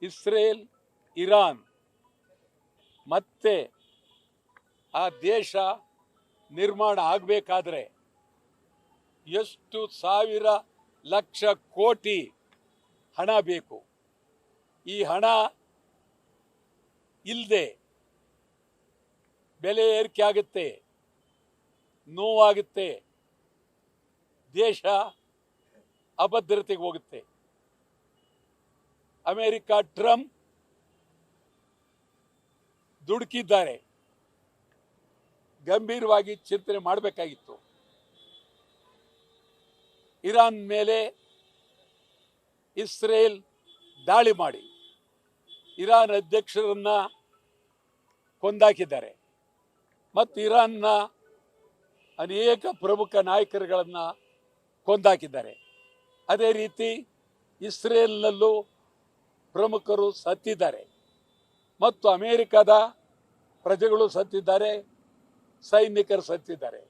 Israel Iran ಮತ್ತೆ ಆ ದೇಶ ನಿರ್ಮಾಣ ಆಗಬೇಕಾದ್ರೆ ಎಷ್ಟು ಸಾವಿರ ಲಕ್ಷ ಕೋಟಿ ಹಣ ಬೇಕು. ಈ ಹಣ ಇಲ್ಲದೆ ಬೆಲೆ ಏರಿಕೆ ಆಗುತ್ತೆ, ನೋವಾಗುತ್ತೆ, ದೇಶ ಅಭದ್ರತೆಗೆ ಹೋಗುತ್ತೆ. ಅಮೆರಿಕ ಟ್ರಂಪ್ ದುಡುಕಿದ್ದಾರೆ, ಗಂಭೀರವಾಗಿ ಚಿಂತನೆ ಮಾಡಬೇಕಾಗಿತ್ತು. ಇರಾನ್ ಮೇಲೆ ಇಸ್ರೇಲ್ ದಾಳಿ ಮಾಡಿ ಇರಾನ್ ಅಧ್ಯಕ್ಷರನ್ನ ಕೊಂದಾಕಿದ್ದಾರೆ ಮತ್ತು ಇರಾನ್ನ ಅನೇಕ ಪ್ರಮುಖ ನಾಯಕರುಗಳನ್ನು ಕೊಂದಾಕಿದ್ದಾರೆ. ಅದೇ ರೀತಿ ಇಸ್ರೇಲ್ನಲ್ಲೂ ಪ್ರಮುಖರು ಸತ್ತಿದ್ದಾರೆ ಮತ್ತು ಅಮೆರಿಕದ ಪ್ರಜೆಗಳು ಸತ್ತಿದ್ದಾರೆ, ಸೈನಿಕರು ಸತ್ತಿದ್ದಾರೆ.